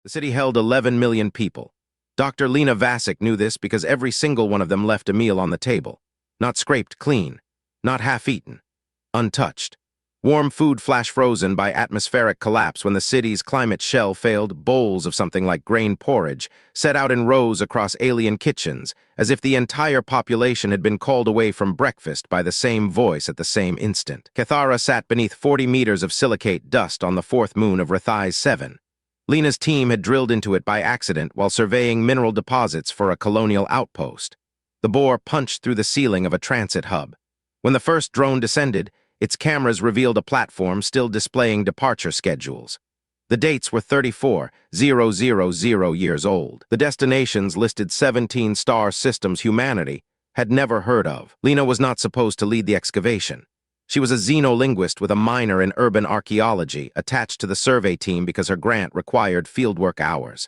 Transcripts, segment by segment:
The city held 11 million people. Dr. Lena Vasik knew this because every single one of them left a meal on the table. Not scraped clean, not half-eaten, untouched. Warm food flash-frozen by atmospheric collapse when the city's climate shell failed. Bowls of something like grain porridge set out in rows across alien kitchens, as if the entire population had been called away from breakfast by the same voice at the same instant. Kethari sat beneath 40 meters of silicate dust on the fourth moon of Rathai's 7. Lena's team had drilled into it by accident while surveying mineral deposits for a colonial outpost. The bore punched through the ceiling of a transit hub. When the first drone descended, its cameras revealed a platform still displaying departure schedules. The dates were 34,000 years old. The destinations listed 17 star systems humanity had never heard of. Lena was not supposed to lead the excavation. She was a xenolinguist with a minor in urban archaeology attached to the survey team because her grant required fieldwork hours.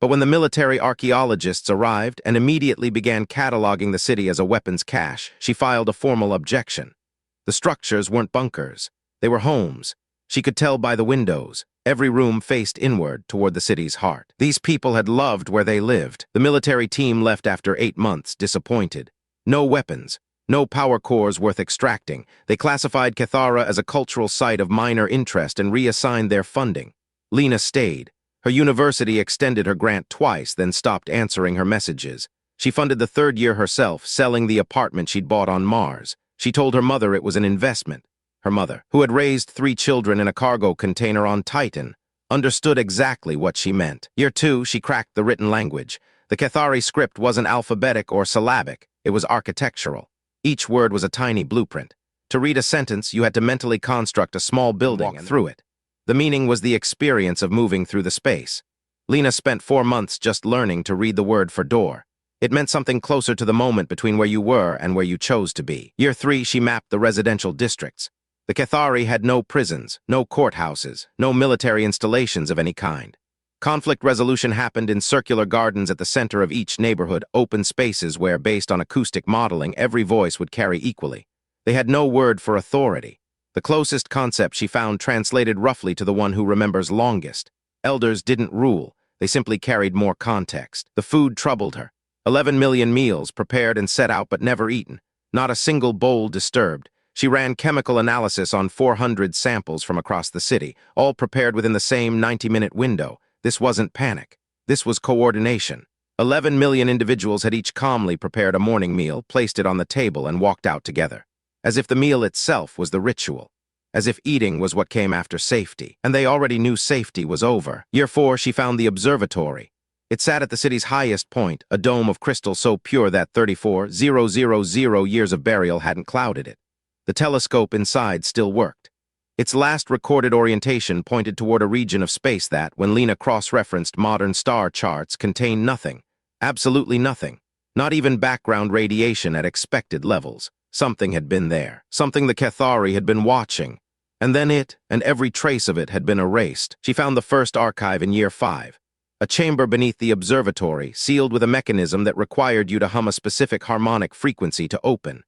But when the military archaeologists arrived and immediately began cataloging the city as a weapons cache, she filed a formal objection. The structures weren't bunkers. They were homes. She could tell by the windows. Every room faced inward toward the city's heart. These people had loved where they lived. The military team left after 8 months, disappointed. No weapons. No power cores worth extracting. They classified Kethari as a cultural site of minor interest and reassigned their funding. Lena stayed. Her university extended her grant twice, then stopped answering her messages. She funded the third year herself, selling the apartment she'd bought on Mars. She told her mother it was an investment. Her mother, who had raised 3 children in a cargo container on Titan, understood exactly what she meant. Year 2, she cracked the written language. The Kethari script wasn't alphabetic or syllabic. It was architectural. Each word was a tiny blueprint. To read a sentence, you had to mentally construct a small building and through it. The meaning was the experience of moving through the space. Lena spent 4 months just learning to read the word for door. It meant something closer to the moment between where you were and where you chose to be. Year 3, she mapped the residential districts. The Kethari had no prisons, no courthouses, no military installations of any kind. Conflict resolution happened in circular gardens at the center of each neighborhood, open spaces where, based on acoustic modeling, every voice would carry equally. They had no word for authority. The closest concept she found translated roughly to the one who remembers longest. Elders didn't rule. They simply carried more context. The food troubled her. 11 million meals prepared and set out but never eaten. Not a single bowl disturbed. She ran chemical analysis on 400 samples from across the city, all prepared within the same 90-minute window. This wasn't panic. This was coordination. 11 million individuals had each calmly prepared a morning meal, placed it on the table, and walked out together. As if the meal itself was the ritual. As if eating was what came after safety. And they already knew safety was over. Year 4, she found the observatory. It sat at the city's highest point, a dome of crystal so pure that 34,000 years of burial hadn't clouded it. The telescope inside still worked. Its last recorded orientation pointed toward a region of space that, when Lena cross-referenced modern star charts, contained nothing. Absolutely nothing. Not even background radiation at expected levels. Something had been there. Something the Kethari had been watching. And then it, and every trace of it, had been erased. She found the first archive in Year 5. A chamber beneath the observatory, sealed with a mechanism that required you to hum a specific harmonic frequency to open.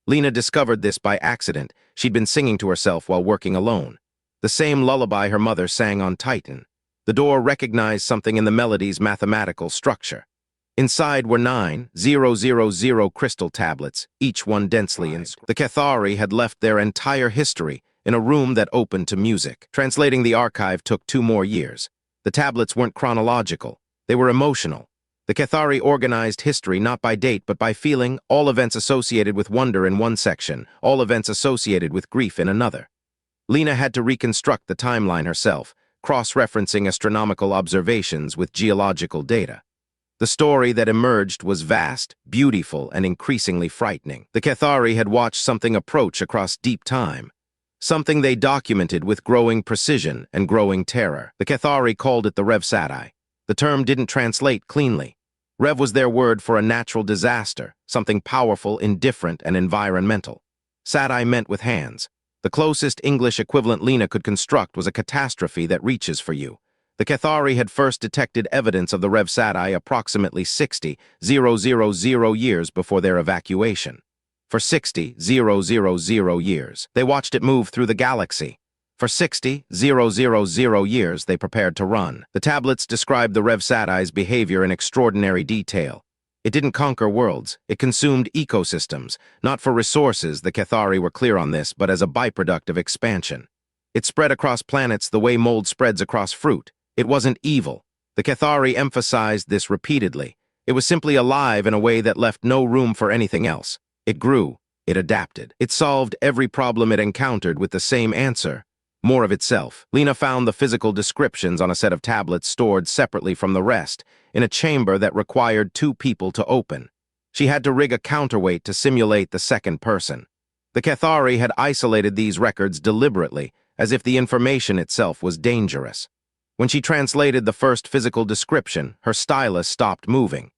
Lena discovered this by accident. She'd been singing to herself while working alone. The same lullaby her mother sang on Titan. The door recognized something in the melody's mathematical structure. Inside were 9,000 crystal tablets, each one densely inscribed. The Kethari had left their entire history in a room that opened to music. Translating the archive took 2 more years. The tablets weren't chronological. They were emotional. The Kethari organized history not by date but by feeling, all events associated with wonder in one section, all events associated with grief in another. Lena had to reconstruct the timeline herself, cross-referencing astronomical observations with geological data. The story that emerged was vast, beautiful, and increasingly frightening. The Kethari had watched something approach across deep time. Something they documented with growing precision and growing terror. The Kethari called it the Rev Sati. The term didn't translate cleanly. Rev was their word for a natural disaster, something powerful, indifferent, and environmental. Sati meant with hands. The closest English equivalent Lena could construct was a catastrophe that reaches for you. The Kethari had first detected evidence of the Rev Sati approximately 60,000 years before their evacuation. For 60,000 years, they watched it move through the galaxy. For 60,000 years, they prepared to run. The tablets described the Rev Satai's behavior in extraordinary detail. It didn't conquer worlds. It consumed ecosystems, not for resources, the Kethari were clear on this, but as a byproduct of expansion. It spread across planets the way mold spreads across fruit. It wasn't evil. The Kethari emphasized this repeatedly. It was simply alive in a way that left no room for anything else. It grew. It adapted. It solved every problem it encountered with the same answer: more of itself. Lena found the physical descriptions on a set of tablets stored separately from the rest, in a chamber that required 2 people to open. She had to rig a counterweight to simulate the second person. The Kethari had isolated these records deliberately, as if the information itself was dangerous. When she translated the first physical description, her stylus stopped moving.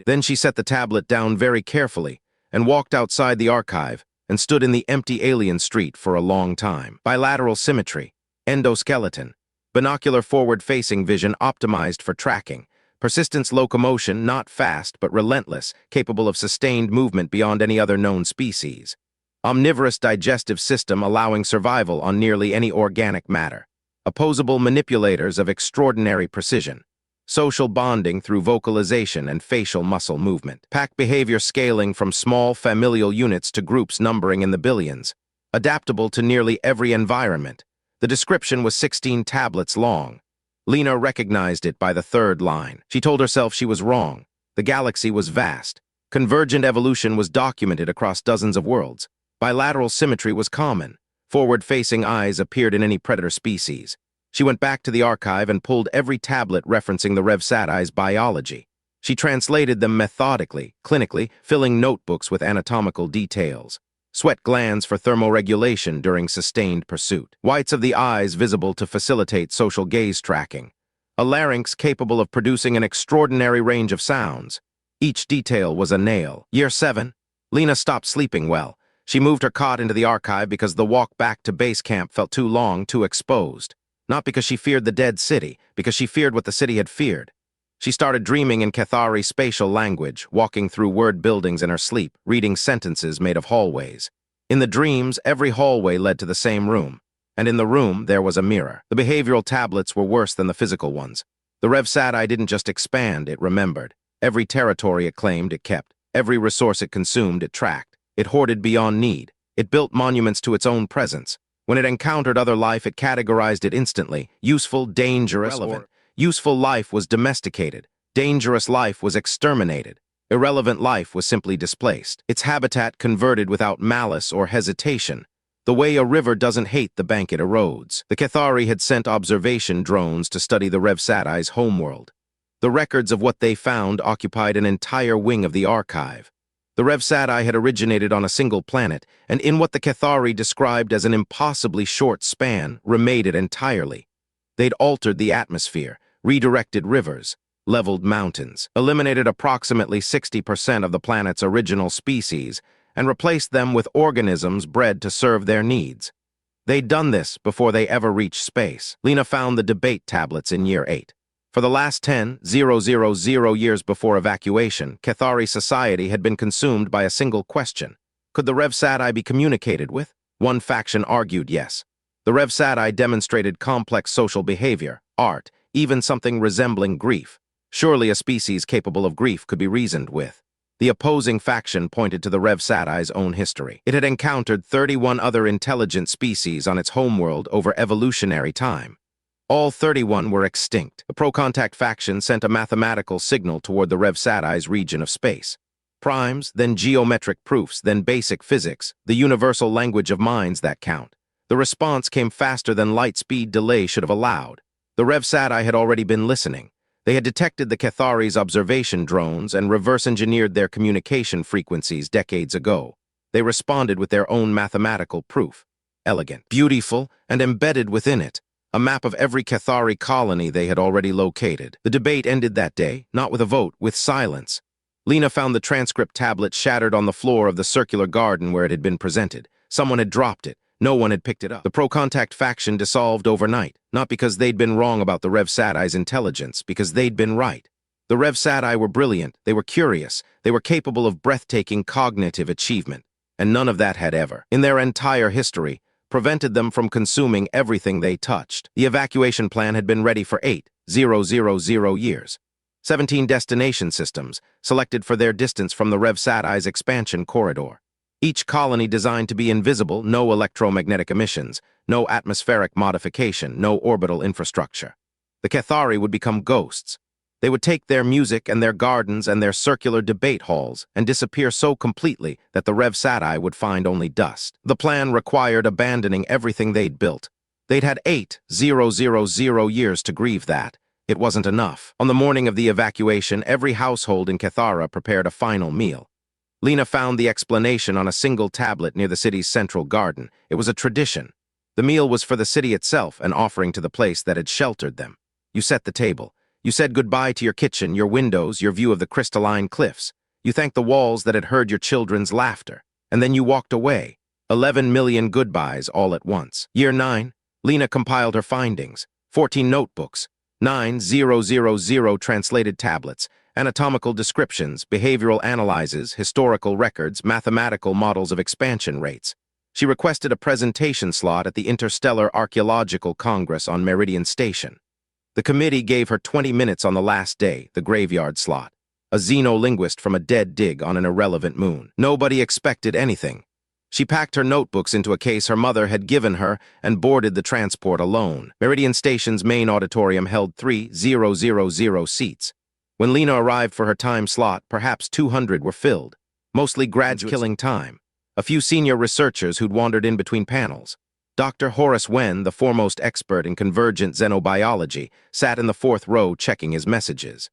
Then she set the tablet down very carefully and walked outside the archive and stood in the empty alien street for a long time. Bilateral symmetry, endoskeleton, binocular forward-facing vision optimized for tracking, persistence locomotion not fast but relentless, capable of sustained movement beyond any other known species. Omnivorous digestive system allowing survival on nearly any organic matter. Opposable manipulators of extraordinary precision. Social bonding through vocalization and facial muscle movement. Pack behavior scaling from small familial units to groups numbering in the billions. Adaptable to nearly every environment. The description was 16 tablets long. Lena recognized it by the 3rd line. She told herself she was wrong. The galaxy was vast. Convergent evolution was documented across dozens of worlds. Bilateral symmetry was common. Forward-facing eyes appeared in any predator species. She went back to the archive and pulled every tablet referencing the Rev Satai's biology. She translated them methodically, clinically, filling notebooks with anatomical details. Sweat glands for thermoregulation during sustained pursuit. Whites of the eyes visible to facilitate social gaze tracking. A larynx capable of producing an extraordinary range of sounds. Each detail was a nail. Year 7. Lena stopped sleeping well. She moved her cot into the archive because the walk back to base camp felt too long, too exposed. Not because she feared the dead city, because she feared what the city had feared. She started dreaming in Kethari spatial language, walking through word buildings in her sleep, reading sentences made of hallways. In the dreams, every hallway led to the same room, and in the room there was a mirror. The behavioral tablets were worse than the physical ones. The Rev Satai didn't just expand, it remembered. Every territory it claimed, it kept. Every resource it consumed, it tracked. It hoarded beyond need. It built monuments to its own presence. When it encountered other life, it categorized it instantly. Useful, dangerous, relevant. Useful life was domesticated. Dangerous life was exterminated. Irrelevant life was simply displaced. Its habitat converted without malice or hesitation. The way a river doesn't hate the bank it erodes. The Kethari had sent observation drones to study the Rev Satai's homeworld. The records of what they found occupied an entire wing of the archive. The Rev Satai had originated on a single planet, and in what the Kethari described as an impossibly short span, remade it entirely. They'd altered the atmosphere, redirected rivers, leveled mountains, eliminated approximately 60% of the planet's original species, and replaced them with organisms bred to serve their needs. They'd done this before they ever reached space. Lena found the debate tablets in year 8. For the last 10,000 years before evacuation, Kethari society had been consumed by a single question. Could the Rev Satai be communicated with? One faction argued yes. The Rev Satai demonstrated complex social behavior, art, even something resembling grief. Surely a species capable of grief could be reasoned with. The opposing faction pointed to the Rev Satai's own history. It had encountered 31 other intelligent species on its homeworld over evolutionary time. All 31 were extinct. The pro-contact faction sent a mathematical signal toward the Rev Satai's region of space. Primes, then geometric proofs, then basic physics, the universal language of minds that count. The response came faster than light-speed delay should have allowed. The Rev Satai had already been listening. They had detected the Kethari's observation drones and reverse-engineered their communication frequencies decades ago. They responded with their own mathematical proof. Elegant, beautiful, and embedded within it. A map of every Kethari colony they had already located. The debate ended that day, not with a vote, with silence. Lena found the transcript tablet shattered on the floor of the circular garden where it had been presented. Someone had dropped it. No one had picked it up. The pro-contact faction dissolved overnight, not because they'd been wrong about the Rev Satai's intelligence, because they'd been right. The Rev Satai were brilliant, they were curious, they were capable of breathtaking cognitive achievement, and none of that had ever, in their entire history, prevented them from consuming everything they touched. The evacuation plan had been ready for 8,000 years. 17 destination systems, selected for their distance from the Revsati's expansion corridor. Each colony designed to be invisible, no electromagnetic emissions, no atmospheric modification, no orbital infrastructure. The Kethari would become ghosts. They would take their music and their gardens and their circular debate halls and disappear so completely that the Revsati would find only dust. The plan required abandoning everything they'd built. They'd had 8,000 years to grieve that. It wasn't enough. On the morning of the evacuation, every household in Kethari prepared a final meal. Lena found the explanation on a single tablet near the city's central garden. It was a tradition. The meal was for the city itself, an offering to the place that had sheltered them. You set the table. You said goodbye to your kitchen, your windows, your view of the crystalline cliffs. You thanked the walls that had heard your children's laughter. And then you walked away. 11 million goodbyes all at once. Year 9, Lena compiled her findings. 14 notebooks, 9,000 translated tablets, anatomical descriptions, behavioral analyses, historical records, mathematical models of expansion rates. She requested a presentation slot at the Interstellar Archaeological Congress on Meridian Station. The committee gave her 20 minutes on the last day, the graveyard slot. A xenolinguist from a dead dig on an irrelevant moon. Nobody expected anything. She packed her notebooks into a case her mother had given her and boarded the transport alone. Meridian Station's main auditorium held 3,000 seats. When Lena arrived for her time slot, perhaps 200 were filled. Mostly grads-killing time. A few senior researchers who'd wandered in between panels. Dr. Horace Wen, the foremost expert in convergent xenobiology, sat in the fourth row checking his messages.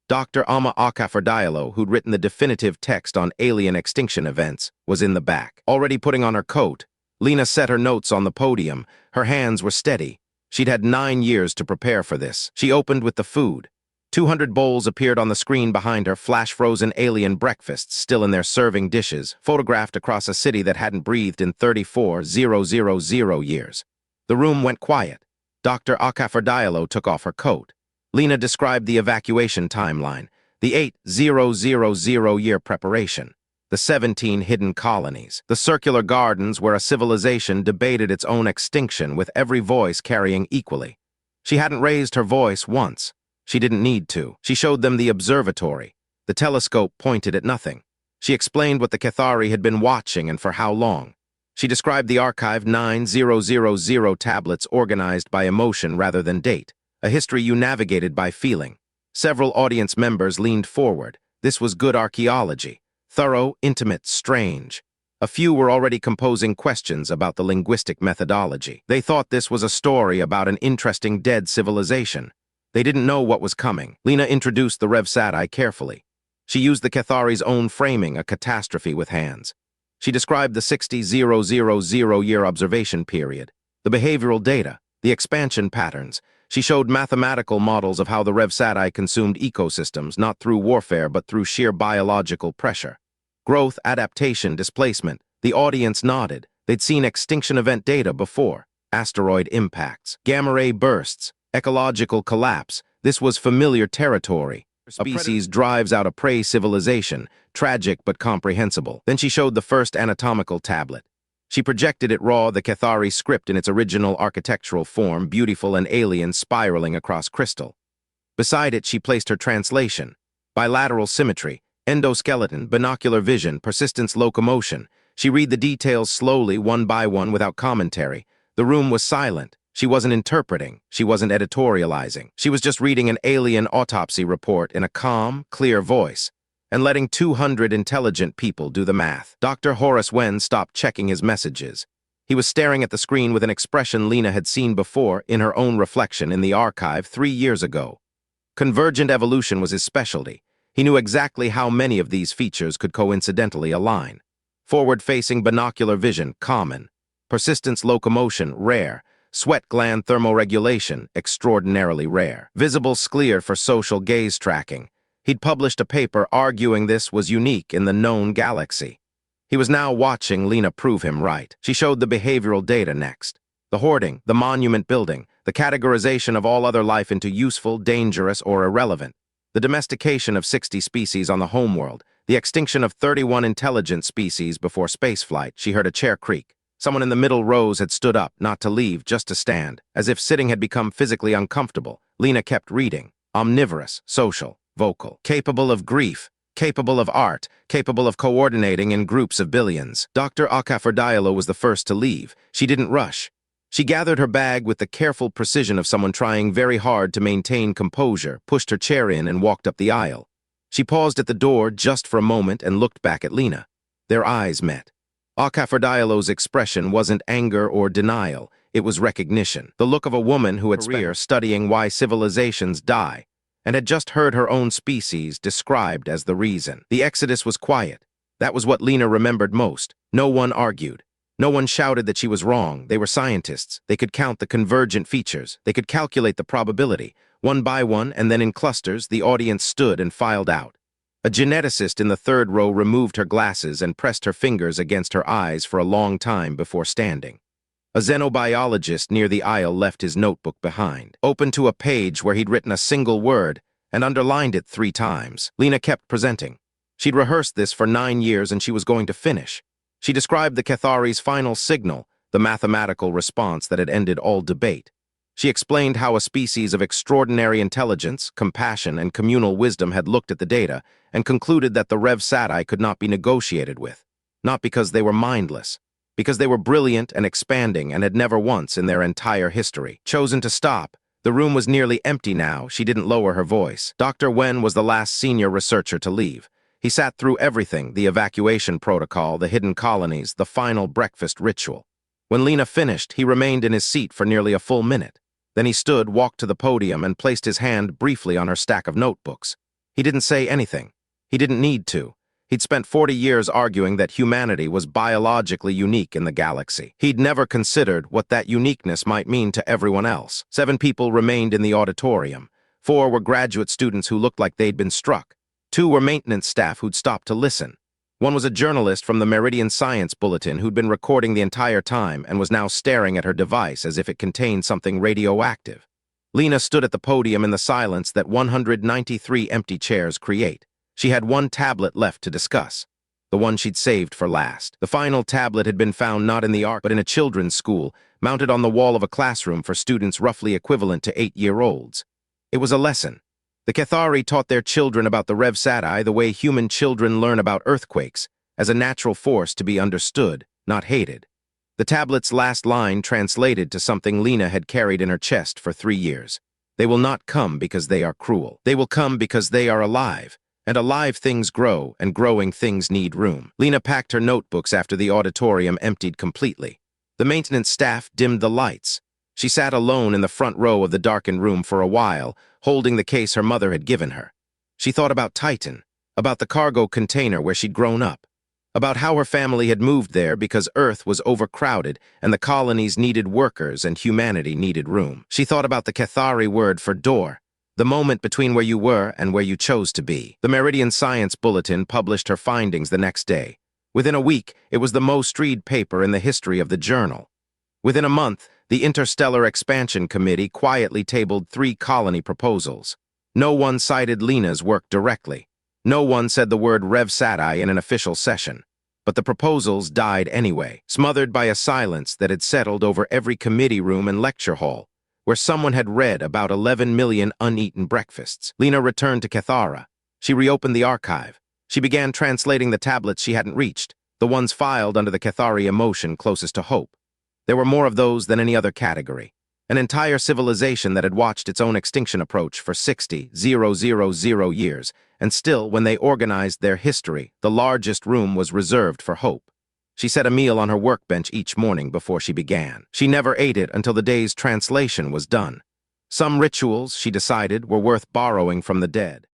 Dr. Ama Akafardialo, who'd written the definitive text on alien extinction events, was in the back. Already putting on her coat, Lena set her notes on the podium. Her hands were steady. She'd had 9 years to prepare for this. She opened with the food. 200 bowls appeared on the screen behind her, flash-frozen alien breakfasts still in their serving dishes, photographed across a city that hadn't breathed in 34,000 years. The room went quiet. Dr. Akafardialo took off her coat. Lena described the evacuation timeline, the 8,000-year preparation, the 17 hidden colonies, the circular gardens where a civilization debated its own extinction with every voice carrying equally. She hadn't raised her voice once. She didn't need to. She showed them the observatory. The telescope pointed at nothing. She explained what the Kethari had been watching and for how long. She described the archive 9,000 tablets organized by emotion rather than date, a history you navigated by feeling. Several audience members leaned forward. This was good archaeology. Thorough, intimate, strange. A few were already composing questions about the linguistic methodology. They thought this was a story about an interesting dead civilization. They didn't know what was coming. Lena introduced the Revsati carefully. She used the Kethari's own framing, a catastrophe with hands. She described the 60,000-year observation period, the behavioral data, the expansion patterns. She showed mathematical models of how the Revsati consumed ecosystems, not through warfare but through sheer biological pressure. Growth, adaptation, displacement. The audience nodded. They'd seen extinction event data before. Asteroid impacts, gamma-ray bursts, ecological collapse. This was familiar territory. A species drives out a prey civilization, tragic but comprehensible. Then she showed the first anatomical tablet. She projected it raw, the Kethari script in its original architectural form, beautiful and alien, spiraling across crystal. Beside it, she placed her translation. Bilateral symmetry, endoskeleton, binocular vision, persistence, locomotion. She read the details slowly, one by one, without commentary. The room was silent. She wasn't interpreting. She wasn't editorializing. She was just reading an alien autopsy report in a calm, clear voice, and letting 200 intelligent people do the math. Dr. Horace Wen stopped checking his messages. He was staring at the screen with an expression Lena had seen before in her own reflection in the archive 3 years ago. Convergent evolution was his specialty. He knew exactly how many of these features could coincidentally align. Forward-facing binocular vision, common. Persistence locomotion, rare. Sweat gland thermoregulation, extraordinarily rare. Visible sclera for social gaze tracking. He'd published a paper arguing this was unique in the known galaxy. He was now watching Lena prove him right. She showed the behavioral data next. The hoarding, the monument building, the categorization of all other life into useful, dangerous, or irrelevant. The domestication of 60 species on the homeworld. The extinction of 31 intelligent species before spaceflight. She heard a chair creak. Someone in the middle rows had stood up, not to leave, just to stand. As if sitting had become physically uncomfortable, Lena kept reading. Omnivorous, social, vocal, capable of grief, capable of art, capable of coordinating in groups of billions. Dr. Akafordialo was the first to leave. She didn't rush. She gathered her bag with the careful precision of someone trying very hard to maintain composure, pushed her chair in, and walked up the aisle. She paused at the door just for a moment and looked back at Lena. Their eyes met. Akafordialo's expression wasn't anger or denial, it was recognition. The look of a woman who had spent her career studying why civilizations die, and had just heard her own species described as the reason. The exodus was quiet. That was what Lena remembered most. No one argued. No one shouted that she was wrong. They were scientists. They could count the convergent features. They could calculate the probability. One by one, and then in clusters, the audience stood and filed out. A geneticist in the third row removed her glasses and pressed her fingers against her eyes for a long time before standing. A xenobiologist near the aisle left his notebook behind, open to a page where he'd written a single word and underlined it 3 times. Lena kept presenting. She'd rehearsed this for 9 years and she was going to finish. She described the Kethari's final signal, the mathematical response that had ended all debate. She explained how a species of extraordinary intelligence, compassion, and communal wisdom had looked at the data and concluded that the Rev Sati could not be negotiated with, not because they were mindless, because they were brilliant and expanding and had never once in their entire history chosen to stop. The room was nearly empty now. She didn't lower her voice. Dr. Wen was the last senior researcher to leave. He sat through everything, the evacuation protocol, the hidden colonies, the final breakfast ritual. When Lena finished, he remained in his seat for nearly a full minute. Then he stood, walked to the podium, and placed his hand briefly on her stack of notebooks. He didn't say anything. He didn't need to. He'd spent 40 years arguing that humanity was biologically unique in the galaxy. He'd never considered what that uniqueness might mean to everyone else. 7 people remained in the auditorium. 4 were graduate students who looked like they'd been struck. 2 were maintenance staff who'd stopped to listen. 1 was a journalist from the Meridian Science Bulletin who'd been recording the entire time and was now staring at her device as if it contained something radioactive. Lena stood at the podium in the silence that 193 empty chairs create. She had 1 tablet left to discuss, the one she'd saved for last. The final tablet had been found not in the Ark but in a children's school, mounted on the wall of a classroom for students roughly equivalent to 8-year-olds. It was a lesson. The Kethari taught their children about the Rev Sati the way human children learn about earthquakes, as a natural force to be understood, not hated. The tablet's last line translated to something Lena had carried in her chest for 3 years. They will not come because they are cruel. They will come because they are alive, and alive things grow, and growing things need room. Lena packed her notebooks after the auditorium emptied completely. The maintenance staff dimmed the lights. She sat alone in the front row of the darkened room for a while, holding the case her mother had given her. She thought about Titan, about the cargo container where she'd grown up, about how her family had moved there because Earth was overcrowded and the colonies needed workers and humanity needed room. She thought about the Kethari word for door, the moment between where you were and where you chose to be. The Meridian Science Bulletin published her findings the next day. Within a week, it was the most read paper in the history of the journal. Within a month, the Interstellar Expansion Committee quietly tabled 3 colony proposals. No one cited Lena's work directly. No one said the word Rev Sati in an official session. But the proposals died anyway, smothered by a silence that had settled over every committee room and lecture hall, where someone had read about 11 million uneaten breakfasts. Lena returned to Kethara. She reopened the archive. She began translating the tablets she hadn't reached, the ones filed under the Kethari emotion closest to hope. There were more of those than any other category. An entire civilization that had watched its own extinction approach for 60,000 years, and still, when they organized their history, the largest room was reserved for hope. She set a meal on her workbench each morning before she began. She never ate it until the day's translation was done. Some rituals, she decided, were worth borrowing from the dead.